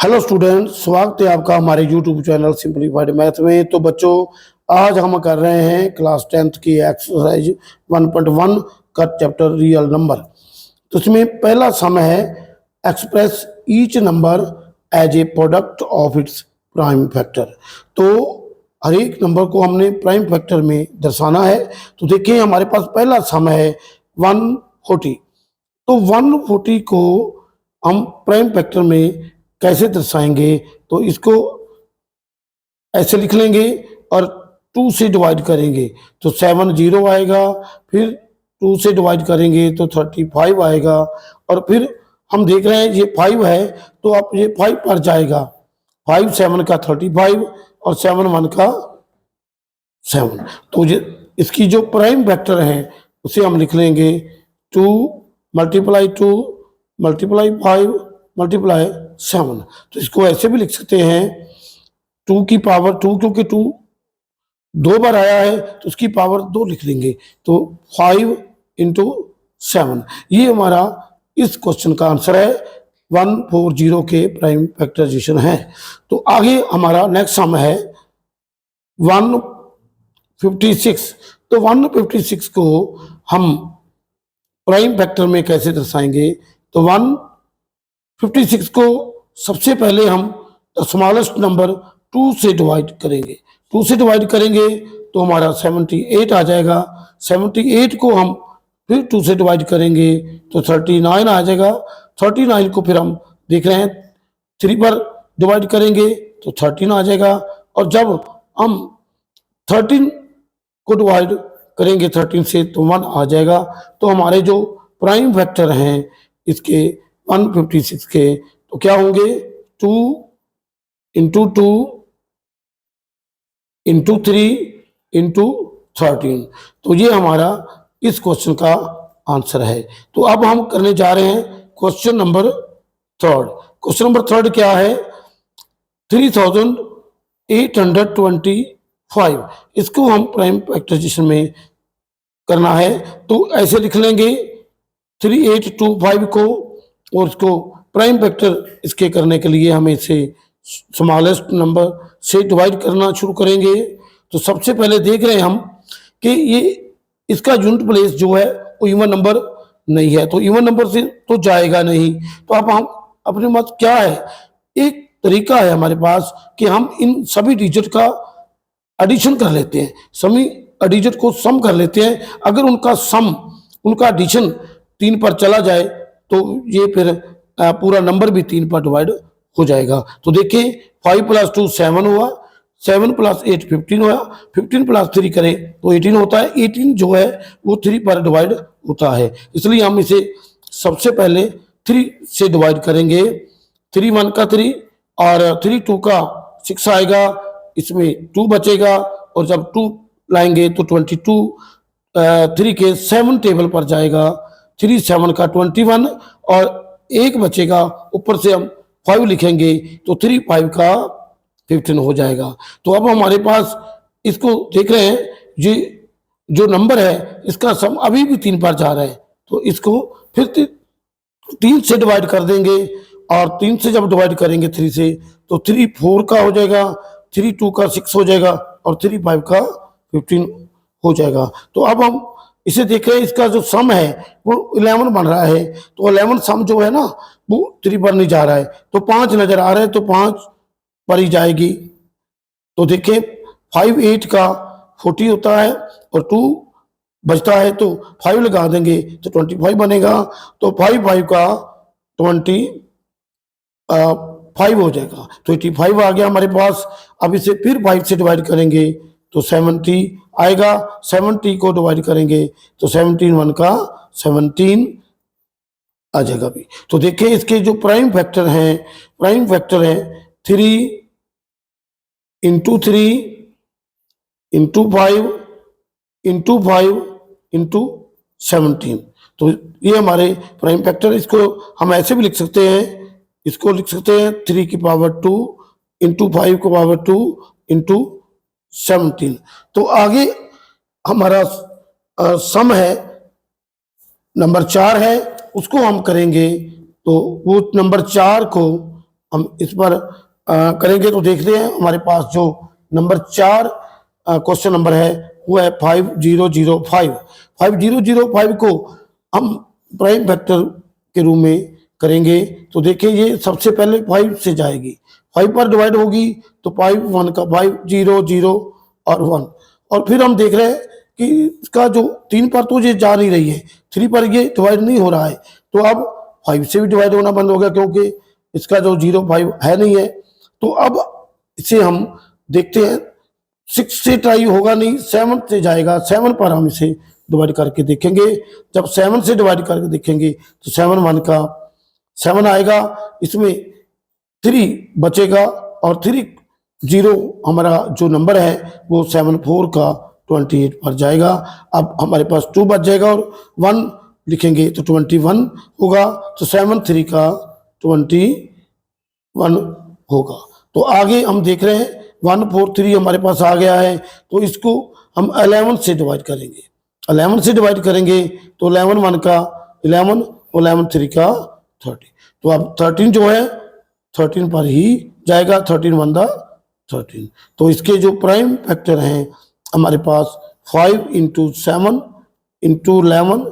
Hello student, स्वागत है आपका हमारे यूट्यूब चैनल सिंपलीफाइड मैथ में। तो बच्चों, आज हम कर रहे हैं क्लास 10th की एक्सरसाइज 1.1 का चैप्टर रियल नंबर। तो इसमें पहला सम है express each number as a product of its prime factor. तो हर एक नंबर को हमने प्राइम फैक्टर में दर्शाना है। तो देखिए, हमारे पास पहला सम है 140। तो 140 को हम प्राइम फैक्टर में कैसे दर्शाएंगे? तो इसको ऐसे लिख लेंगे और 2 से डिवाइड करेंगे तो 7 0 आएगा, फिर 2 से डिवाइड करेंगे तो 35 आएगा, और फिर हम देख रहे हैं ये 5 है तो अब ये 5 पर जाएगा। 5 7 का 35 और 7 1 का 7। तो ये इसकी जो प्राइम वेक्टर है उसे हम लिख लेंगे 2 मल्टीप्लाई 2 मल्टीप्लाई 5 मल्टीप्लाई 7। तो इसको ऐसे भी लिख सकते हैं 2 की पावर 2, क्योंकि 2 दो बार आया है तो उसकी पावर 2 लिख देंगे, तो 5 इंटू 7। ये हमारा इस क्वेश्चन का आंसर है। 140 के प्राइम फैक्टराइजेशन है। तो आगे हमारा नेक्स्ट सम है 156। तो 156 को हम प्राइम फैक्टर में कैसे दर्शाएंगे? तो 156 को सबसे पहले हम स्मॉलेस्ट नंबर 2 से डिवाइड करेंगे। 2 से डिवाइड करेंगे तो हमारा 78 आ जाएगा। 78 को हम फिर 2 से डिवाइड करेंगे तो 39 आ जाएगा। 39 को फिर हम देख रहे हैं 3 पर डिवाइड करेंगे तो 13 आ जाएगा, और जब हम 13 को डिवाइड करेंगे 13 से तो 1 आ जाएगा। तो हमारे जो प्राइम फैक्टर हैं इसके 156 के तो क्या होंगे? 2 इंटू 2 इंटू 3 इंटू 13। तो ये हमारा इस क्वेश्चन का आंसर है। तो अब हम करने जा रहे हैं क्वेश्चन नंबर 3। क्वेश्चन नंबर 3 क्या है? 3825। इसको हम प्राइम फैक्टराइजेशन में करना है। तो ऐसे लिख लेंगे 3825 को, और इसको प्राइम फैक्टर इसके करने के लिए हमें इसे स्मॉलेस्ट नंबर से डिवाइड करना शुरू करेंगे। तो सबसे पहले देख रहे हैं हम कि ये इसका यूनिट प्लेस जो है वो इवन नंबर नहीं है, तो इवन नंबर से तो जाएगा नहीं। तो अब हम अपने मत क्या है, एक तरीका है हमारे पास कि हम इन सभी डिजिट का एडिशन कर लेते हैं, सभी डिजिट को सम कर लेते हैं। अगर उनका एडिशन 3 पर चला जाए तो ये फिर पूरा नंबर भी 3 पर डिवाइड हो जाएगा। तो देखिए 5 + 2 7 हुआ, 7 + 8 15 हुआ, 15 + 3 करें तो 18 होता है। 18 जो है वो 3 पर डिवाइड होता है, इसलिए हम इसे सबसे पहले 3 से डिवाइड करेंगे। 3 1 का 3 और 3 2 का 6 आएगा, इसमें 2 बचेगा, और जब 2 लाएंगे तो 22 3 के 7 टेबल पर जाएगा। 3 7 का 21 और 1 बचेगा, ऊपर से हम 5 लिखेंगे तो 3 5 का 15 हो जाएगा। तो अब हमारे पास इसको देख रहे हैं, ये जो नंबर है इसका सम अभी भी 3 पर जा रहा है, तो इसको फिर 3 से डिवाइड कर देंगे, और 3 से जब डिवाइड करेंगे 3 से तो 3 4 का हो जाएगा, 3 2 का 6 हो जाएगा, और 3 5 का 15 हो जाएगा। तो अब हम इसे देख रहे हैं, इसका जो सम है वो 11 बन रहा है। तो 11 सम जो है ना वो 3 पर नहीं जा रहा है, तो 5 नजर आ रहा है, तो 5 पर ही जाएगी। तो देखें 5 8 का 40 होता है, और 2 बचता है तो 5 लगा देंगे तो 25 बनेगा। तो 5 5 का 25 हो जाएगा, तो 85 आ गया हमारे पास। अब इसे फिर 5 से डिवाइड करेंगे तो 70 आएगा। 70 को डिवाइड करेंगे तो 17 1 का 17 आ जाएगा भी। तो देखिए इसके जो प्राइम फैक्टर हैं 3 इंटू 3 इंटू 5 इंटू 5 इंटू 17। तो ये हमारे प्राइम फैक्टर। इसको हम ऐसे भी लिख सकते हैं, इसको लिख सकते हैं 3 की पावर 2 इंटू 5 की पावर 2 इंटू 17। तो आगे हमारा सम है नंबर 4 है, उसको हम करेंगे। तो वो नंबर 4 को हम इस पर करेंगे तो देखते हैं हमारे पास जो नंबर 4 क्वेश्चन नंबर है वो है 5005। 5005 को हम प्राइम फैक्टर के रूप में करेंगे तो देखिए ये सबसे पहले 5 से जाएगी, 5 पर डिवाइड होगी तो 5 1 का 5 0 0 और 1, और फिर हम देख रहे हैं कि इसका जो 3 पर तो ये जा नहीं रही है, 3 पर ये डिवाइड नहीं हो रहा है, तो अब 5 से भी डिवाइड होना बंद हो गया क्योंकि इसका जो 0 5 है नहीं है। तो अब इसे हम देखते हैं 6 से ट्राई होगा नहीं, 7 से जाएगा, 7 पर हम इसे डिवाइड करके देखेंगे। जब 7 से डिवाइड करके देखेंगे तो 7 1 का 7 आएगा, इसमें 3 बचेगा और 3 0 हमारा जो नंबर है वो 7 4 का 28 पर जाएगा। अब हमारे पास 2 बच जाएगा और 1 लिखेंगे तो 21 होगा, तो 7 3 का 21 होगा। तो आगे हम देख रहे हैं 1 4 3 हमारे पास आ गया है, तो इसको हम 11 से डिवाइड करेंगे। 11 से डिवाइड करेंगे तो 11 1 का 11 और 11 3 का 30, तो अब 13 जो है 13 पर ही जाएगा, 13 1 दा 13। तो इसके जो प्राइम फैक्टर हैं हमारे पास 5 इंटू 7 इंटू 11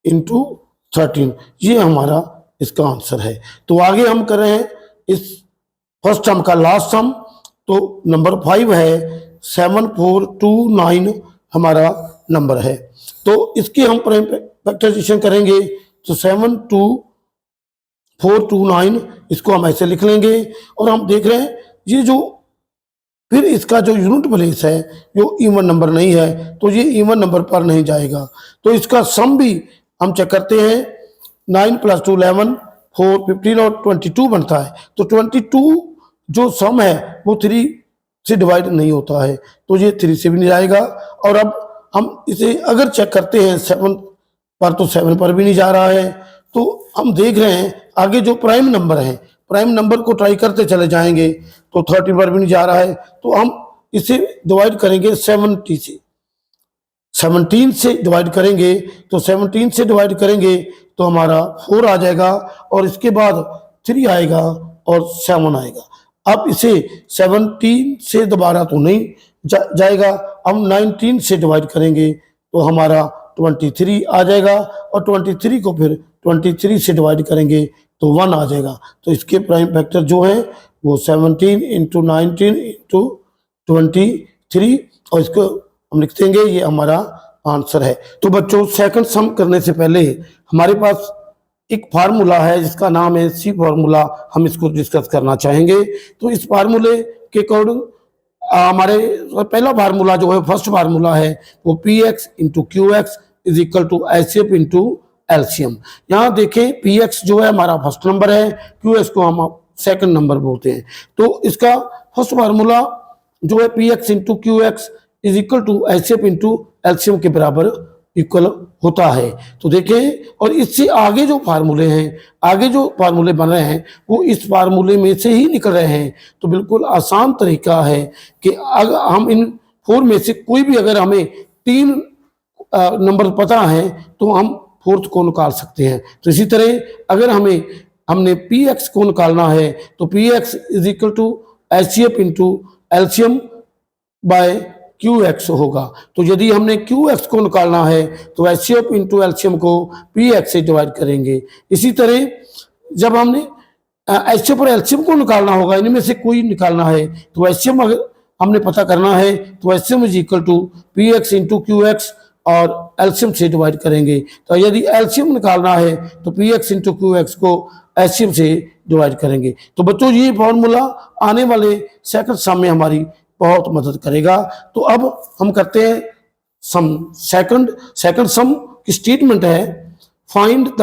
इंटू 13, ये हमारा इसका आंसर है। तो आगे हम कर रहे हैं इस फर्स्ट सम का लास्ट सम, तो नंबर 5 है 7429 हमारा नंबर है। तो इसके हम प्राइम फैक्टराइजेशन करेंगे तो 72429 इसको हम ऐसे लिख लेंगे, और हम देख रहे हैं ये जो फिर इसका जो यूनिट प्लेस है जो इवन नंबर नहीं है तो ये इवन नंबर पर नहीं जाएगा। तो इसका सम भी हम चेक करते हैं, 9 + 2 11 4 15 और 22 बनता है, तो 22 जो सम है वो 3 से डिवाइड नहीं होता है, तो ये 3 से भी नहीं जाएगा। और अब हम इसे अगर चेक करते हैं 7 पर, तो 7 पर भी नहीं जा रहा है। तो हम देख रहे हैं आगे जो प्राइम नंबर है, प्राइम नंबर को ट्राई करते चले जाएंगे, तो 30 पर भी नहीं जा रहा है, तो हम इसे डिवाइड करेंगे 70 से, 17 से डिवाइड करेंगे, तो 17 से डिवाइड करेंगे तो हमारा 4 आ जाएगा, और इसके बाद 3 आएगा और 7 आएगा। अब इसे 17 से दोबारा तो नहीं जाएगा, हम 19 से डिवाइड करेंगे तो हमारा 23 आ जाएगा, और 23 को फिर 23 से डिवाइड करेंगे तो 1 आ जाएगा। तो इसके प्राइम फैक्टर जो है वो 17 इंटू 19 इंटू 23, और इसको हम लिख देंगे, ये हमारा आंसर है। तो बच्चों सेकंड सम करने से पहले हमारे पास एक फार्मूला है जिसका नाम है सी फार्मूला, हम इसको डिस्कस करना चाहेंगे। तो इस फार्मूले के अकॉर्डिंग हमारे पहला फार्मूला जो है, फर्स्ट फार्मूला है वो P X into Q X is equal to HCF into LCM. यहाँ देखें पी एक्स जो है हमारा फर्स्ट नंबर है, क्यू एक्स को हम सेकंड नंबर बोलते हैं। तो इसका फर्स्ट फार्मूला जो है P X into Q X is equal to HCF into LCM के बराबर इक्वल होता है। तो देखें, और इससे आगे जो फार्मूले हैं, आगे जो फार्मूले बन रहे हैं वो इस फार्मूले में से ही निकल रहे हैं। तो बिल्कुल आसान तरीका है कि अगर हम इन 4 में से कोई भी, अगर हमें 3 नंबर पता है तो हम 4th को निकाल सकते हैं। तो इसी तरह अगर हमने पी एक्स को निकालना है तो P X is equal to HCF into LCM by Q X होगा। तो यदि हमने क्यू एक्स को निकालना है तो एचसीएफ इंटू एलसीएम को पी एक्स से डिवाइड करेंगे। इसी तरह जब हमने एचसीएफ और एलसीएम को निकालना होगा, इनमें से कोई निकालना है, तो एचसीएम अगर हमने पता करना है तो HCM is equal to P X into Q X और एलसीएम से डिवाइड करेंगे। तो यदि एलसीएम निकालना है तो P X into Q X को एचसीएम से डिवाइड करेंगे। तो बच्चों ये फॉर्मूला आने वाले सेकंड सम में हमारी बहुत मदद करेगा। तो अब हम करते हैं सेकंड सम की स्टेटमेंट है, find the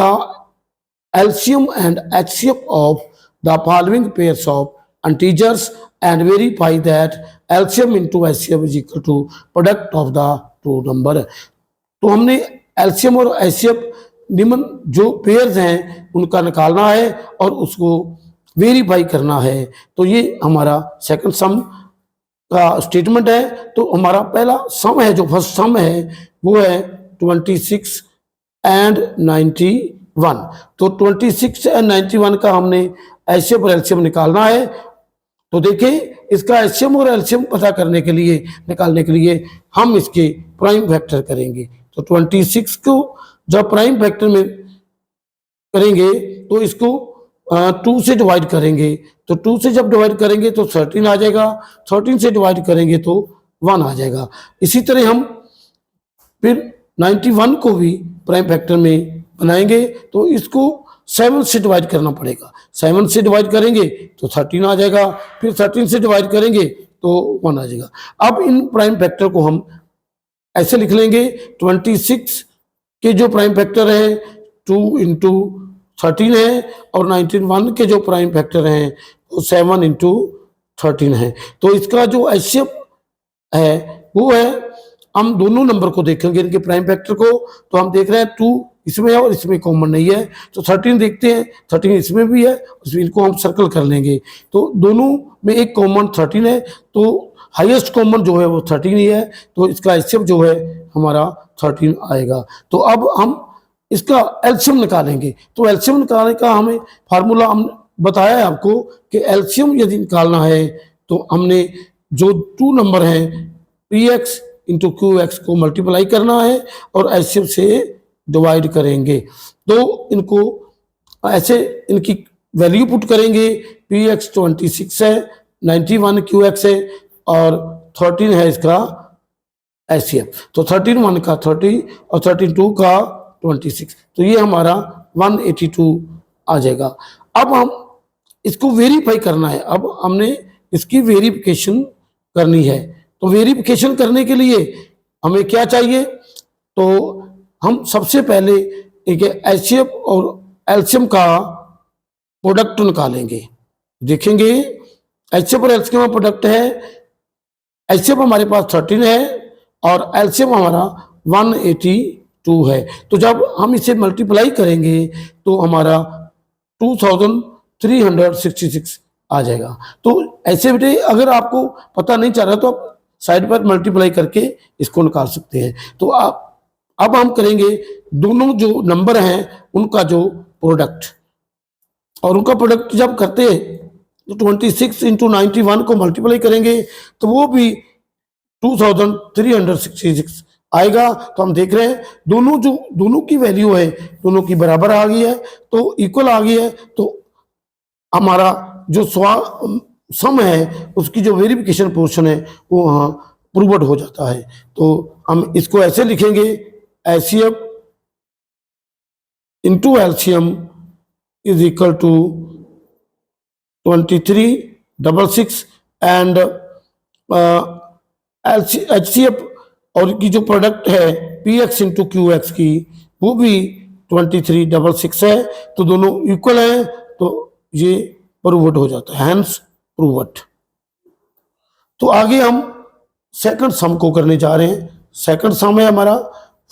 LCM and HCF of the following pairs of integers and verify that LCM into HCF is equal to product of the two number. तो हमने एलसीएम और एचसीएफ निम्न जो पेयर्स हैं उनका निकालना है और उसको वेरीफाई करना है। तो ये हमारा सेकंड सम का स्टेटमेंट है। तो हमारा पहला सम है, जो फर्स्ट सम है वो है 26 एंड 92। 1। तो 26 एंड 91 का हमने एचसीएफ और एलसीएम निकालना है। तो देखिए इसका एचसीएम और एलसीएम पता करने के लिए, निकालने के लिए हम इसके प्राइम फैक्टर करेंगे। तो 26 को जब प्राइम फैक्टर में करेंगे तो इसको 2 से डिवाइड करेंगे। तो 2 से जब डिवाइड करेंगे तो 13 आ जाएगा, 13 से डिवाइड करेंगे तो 1 आ जाएगा। इसी तरह हम फिर 91 को भी प्राइम फैक्टर में बनाएंगे तो इसको 7 से डिवाइड करना पड़ेगा। 7 से डिवाइड करेंगे तो 13 आ जाएगा, फिर 13 से डिवाइड करेंगे तो 1 आ जाएगा। अब इन प्राइम फैक्टर को हम ऐसे लिख लेंगे, 26 के जो प्राइम फैक्टर हैं 2 इंटू 13 है और 91 के जो प्राइम फैक्टर हैं वो 7 इंटू 13 है। तो इसका जो एचसीएफ है वो है, हम दोनों नंबर को देखेंगे इनके प्राइम फैक्टर को, तो हम देख रहे हैं 2 इसमें है और इसमें कॉमन नहीं है, तो 13 देखते हैं, 13 इसमें भी है, उसमें इनको हम सर्कल कर लेंगे। तो दोनों में एक कॉमन 13 है, तो हाईएस्ट कॉमन जो है वो 13 ही है, तो इसका एचसीएफ जो है हमारा 13 आएगा। तो अब हम इसका एलसीएम निकालेंगे। तो एलसीएम निकालने का हमें फार्मूला हम बताया है आपको कि एलसीएम यदि निकालना है तो हमने जो 2 नंबर हैं px इंटू क्यू एक्स को मल्टीप्लाई करना है और एचसीएफ से डिवाइड करेंगे। तो इनको ऐसे इनकी वैल्यू पुट करेंगे, px 26 है, 91 qx है और 13 है इसका एचसीएफ। तो 13 1 का 30 और 32 का 26, तो ये हमारा 182 आ जाएगा। अब हम इसको वेरीफाई करना है, अब हमने इसकी वेरिफिकेशन करनी है। तो वेरिफिकेशन करने के लिए हमें क्या चाहिए, तो हम सबसे पहले एक एचसीएफ और एलसीएम का प्रोडक्ट निकालेंगे। देखेंगे एचसीएफ और एलसीएम का प्रोडक्ट है, एचसीएफ हमारे पास 13 है और एलसीएम हमारा 182 है। तो जब हम इसे मल्टीप्लाई करेंगे तो हमारा 2366 आ जाएगा। तो ऐसे बेटे अगर आपको पता नहीं चल रहा तो आप साइड पर मल्टीप्लाई करके इसको निकाल सकते हैं। तो अब हम करेंगे दोनों जो नंबर हैं उनका जो प्रोडक्ट, और उनका प्रोडक्ट जब करते हैं तो 26 इंटू 91 को मल्टीप्लाई करेंगे तो वो भी 2366 आएगा। तो हम देख रहे हैं दोनों की वैल्यू है, दोनों की बराबर आ गई है, तो इक्वल आ गई है। तो हमारा जो सम है उसकी जो वेरिफिकेशन पोर्शन है वो वहाँ प्रूव्ड हो जाता है। तो हम इसको ऐसे लिखेंगे, HCF into LCM is equal to 2366 and HCF और की जो प्रोडक्ट है px इंटू क्यू एक्स की वो भी 2366 है। तो दोनों इक्वल हैं, तो ये प्रूव्ड हो जाता है, हैंस प्रूव्ड। तो आगे हम सेकंड सम को करने जा रहे हैं। सेकंड सम है हमारा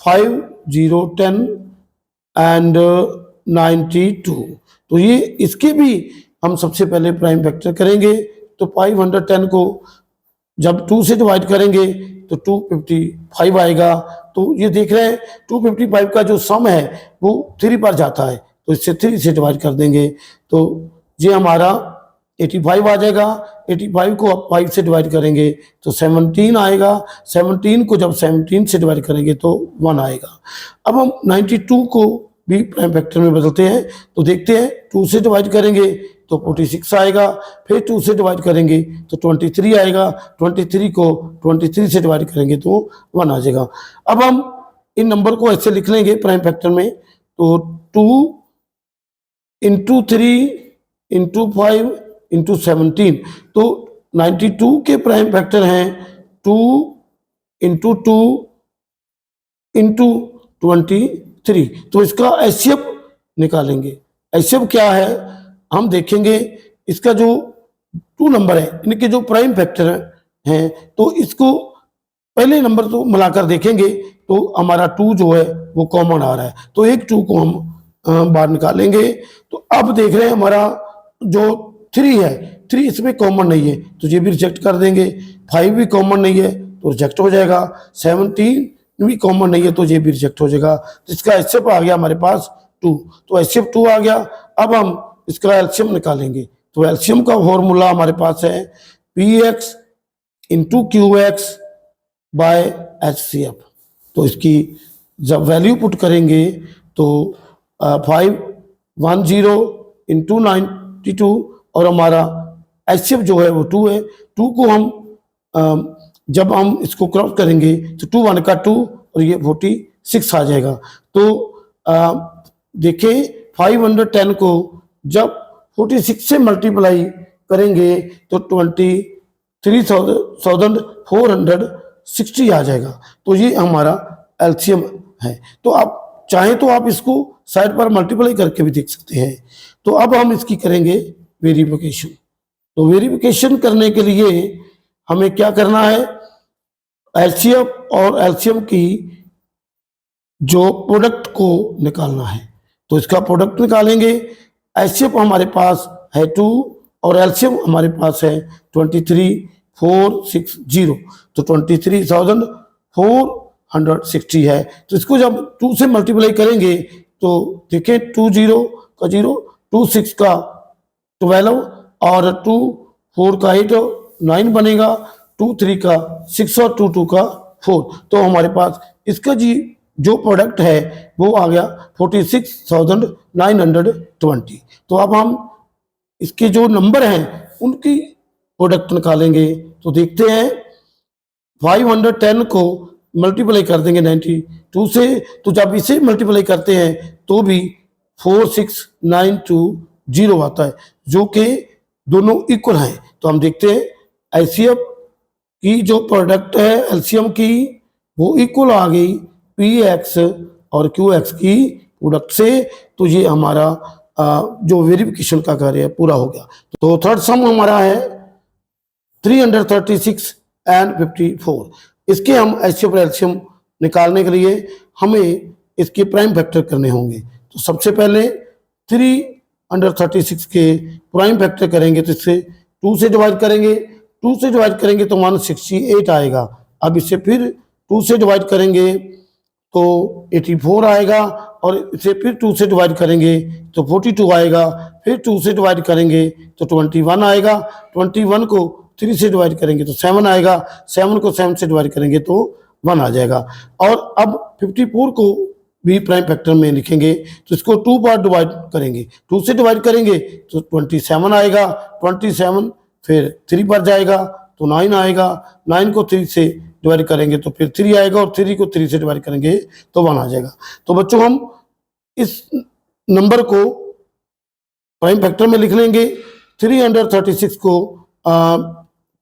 5 0 10 एंड 92। तो ये इसके भी हम सबसे पहले प्राइम फैक्टर करेंगे। तो 510 को जब 2 से डिवाइड करेंगे तो 255 आएगा। तो ये देख रहे हैं 255 का जो सम है वो 3 पर जाता है, तो इससे 3 से डिवाइड कर देंगे तो ये हमारा 85 आ जाएगा। 85 को अब 5 से डिवाइड करेंगे तो 17 आएगा। 17 को जब 17 से डिवाइड करेंगे तो 1 आएगा। अब हम 92 को भी प्राइम फैक्टर में बदलते हैं। तो देखते हैं 2 से डिवाइड करेंगे तो 46 आएगा, फिर 2 से डिवाइड करेंगे तो 23 आएगा, 23 को 23 से डिवाइड करेंगे तो 1 आ जाएगा। अब हम इन नंबर को ऐसे लिख लेंगे प्राइम फैक्टर में, तो 2 इंटू 3 इंटू 5 इंटू 17। तो 92 के प्राइम फैक्टर हैं 2 इंटू 2 इंटू 23। तो इसका एचसीएफ निकालेंगे। एचसीएफ क्या है हम देखेंगे, इसका जो 2 नंबर है इनके जो प्राइम फैक्टर हैं तो इसको पहले नंबर तो मिलाकर देखेंगे तो हमारा 2 जो है वो कॉमन आ रहा है, तो एक 2 को हम बाहर निकालेंगे। तो अब देख रहे हैं हमारा जो 3 है, 3 इसमें कॉमन नहीं है तो ये भी रिजेक्ट कर देंगे। 5 भी कॉमन नहीं है तो रिजेक्ट हो जाएगा। 17 भी कॉमन नहीं है तो ये भी रिजेक्ट हो जाएगा। तो इसका एचसीएफ आ गया हमारे पास 2, तो HCF 2 आ गया। अब हम इसका एलसीएम निकालेंगे, तो एलसीएम का फॉर्मूला हमारे पास है PX into QX by HCF। तो इसकी जब वैल्यू पुट करेंगे तो 510 इंटू 92 और हमारा HCF जो है वो 2 है। 2 को हम जब हम इसको क्रॉस करेंगे तो 2 1 का 2 और ये 46 आ जाएगा। तो देखिए 510 को जब 46 से मल्टीप्लाई करेंगे तो 23,460 आ जाएगा। तो ये हमारा एलसीएम है। तो आप चाहें तो आप इसको साइड पर मल्टीप्लाई करके भी देख सकते हैं। तो अब हम इसकी करेंगे वेरिफिकेशन। तो वेरिफिकेशन करने के लिए हमें क्या करना है, एचसीएफ और एलसीएम की जो प्रोडक्ट को निकालना है। तो इसका प्रोडक्ट निकालेंगे। एचसीएफ हमारे पास है 2 और एलसीएम हमारे पास है 23,460, तो 23,460 है। तो इसको जब 2 से मल्टीप्लाई करेंगे तो देखिए 2 0 का 0, 2 6 का 12 और 2 4 का 8 9 बनेगा, 2 3 का 6 और 2 2 का 4। तो हमारे पास इसका जी जो प्रोडक्ट है वो आ गया 46,920। तो अब हम इसके जो नंबर हैं उनकी प्रोडक्ट निकालेंगे। तो देखते हैं 510 को मल्टीप्लाई कर देंगे 92 से, तो जब इसे मल्टीप्लाई करते हैं तो भी 46920 आता है, जो कि दोनों इक्वल हैं। तो हम देखते हैं एचसीएफ की जो प्रोडक्ट है एलसीएम की वो इक्वल आ गई पीएक्स और क्यूएक्स की प्रोडक्ट से। तो ये हमारा जो वेरिफिकेशन का कार्य है पूरा हो गया। तो थर्ड सम हमारा है 336 एंड 54। इसके हम एचसीएफ और एलसीएम निकालने के लिए हमें इसके प्राइम फैक्टर करने होंगे। तो सबसे पहले 336 के प्राइम फैक्टर करेंगे तो इससे 2 से डिवाइड करेंगे, 2 से डिवाइड करेंगे तो 168 आएगा। अब इसे फिर 2 से डिवाइड करेंगे तो 84 आएगा और इसे फिर 2 से डिवाइड करेंगे तो 42 आएगा, फिर 2 से डिवाइड करेंगे तो 21 आएगा, 21 को 3 से डिवाइड करेंगे तो 7 आएगा, 7 को 7 से डिवाइड करेंगे तो 1 आ जाएगा। और अब 54 को भी प्राइम फैक्टर में लिखेंगे तो इसको 2 बार डिवाइड करेंगे, 2 से डिवाइड करेंगे तो 27 आएगा, 27 फिर 3 बार जाएगा तो 9 आएगा, 9 को 3 से डिवाइड करेंगे तो फिर 3 आएगा और 3 को 3 से डिवाइड करेंगे तो 1 आ जाएगा। तो बच्चों हम इस नंबर को प्राइम फैक्टर में लिख लेंगे। 336 को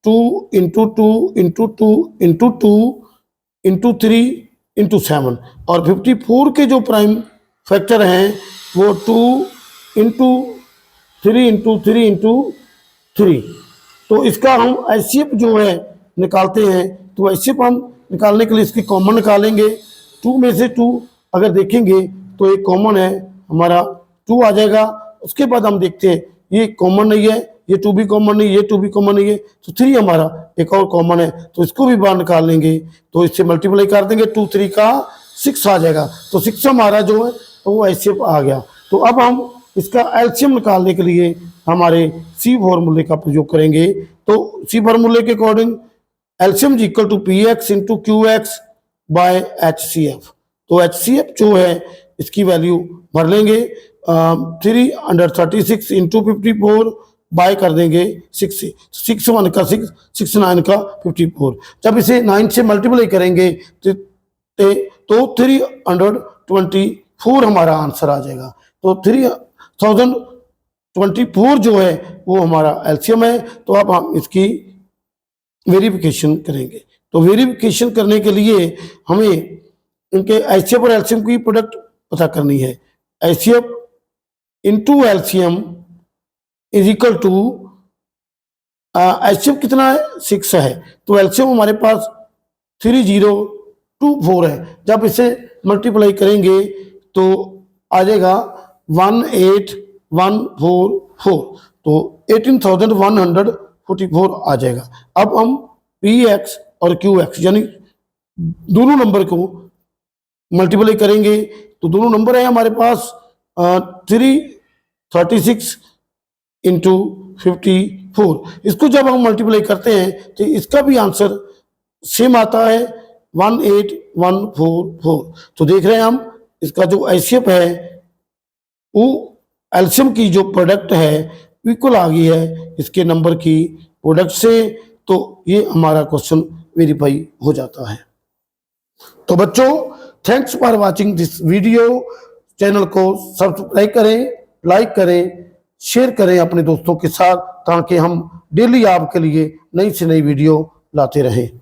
2 into 2 into 2 into 2 into 3 into 7 और 54 के जो प्राइम फैक्टर हैं वो 2 इंटू 3 इंटू 3 इंटू 3। तो इसका हम एचसीएफ जो है निकालते हैं। तो एचसीएफ हम निकालने के लिए इसकी कॉमन निकालेंगे। 2 में से 2 अगर देखेंगे तो एक कॉमन है हमारा 2 आ जाएगा। उसके बाद हम देखते हैं ये कॉमन नहीं है, ये 2 भी कॉमन नहीं, ये 2 भी कॉमन नहीं है, तो 3 हमारा एक और कॉमन है तो इसको भी बाहर निकाल लेंगे। तो इससे मल्टीप्लाई कर देंगे 2 3 का 6 आ जाएगा। तो 6 हमारा जो है तो वो एचसीएफ आ गया। तो अब हम इसका एलसीएम निकालने के लिए हमारे सी फॉर्मूले का प्रयोग करेंगे। तो सी फॉर्मूले के according LCM equal to PX into QX by HCF. तो एचसीएफ जो है इसकी वैल्यू भर लेंगे 336 इंटू 54 बाय कर देंगे 6 से, 6 1 का 6, 6 9 का 54। जब इसे 9 से मल्टीप्लाई करेंगे तो 324 हमारा आंसर आ जाएगा। तो 3024 जो है वो हमारा एलसीएम है। तो अब हम इसकी वेरिफिकेशन करेंगे। तो वेरिफिकेशन करने के लिए हमें इनके एचसीएफ और एलसीएम की प्रोडक्ट पता करनी है। HCF into LCM is equal to HCF कितना है 6 है, तो एलसीएम हमारे पास 3024 है। जब इसे मल्टीप्लाई करेंगे तो आ जाएगा 18144, तो 18,144 आ जाएगा। अब हम पीएक्स और क्यूएक्स यानी दोनों नंबर को मल्टीप्लाई करेंगे तो दोनों नंबर है हमारे पास 336 इंटू 54। इसको जब हम मल्टीप्लाई करते हैं तो इसका भी आंसर सेम आता है 18144। तो देख रहे हैं हम इसका जो एचसीएफ है वो एल्शियम की जो प्रोडक्ट है इक्वल आ गई है इसके नंबर की प्रोडक्ट से। तो ये हमारा क्वेश्चन वेरीफाई हो जाता है। तो बच्चों, thanks for watching this video. Channel को सब्सक्राइब करें, लाइक करें, शेयर करें अपने दोस्तों के साथ, ताकि हम डेली आपके लिए नई से नई वीडियो लाते रहें।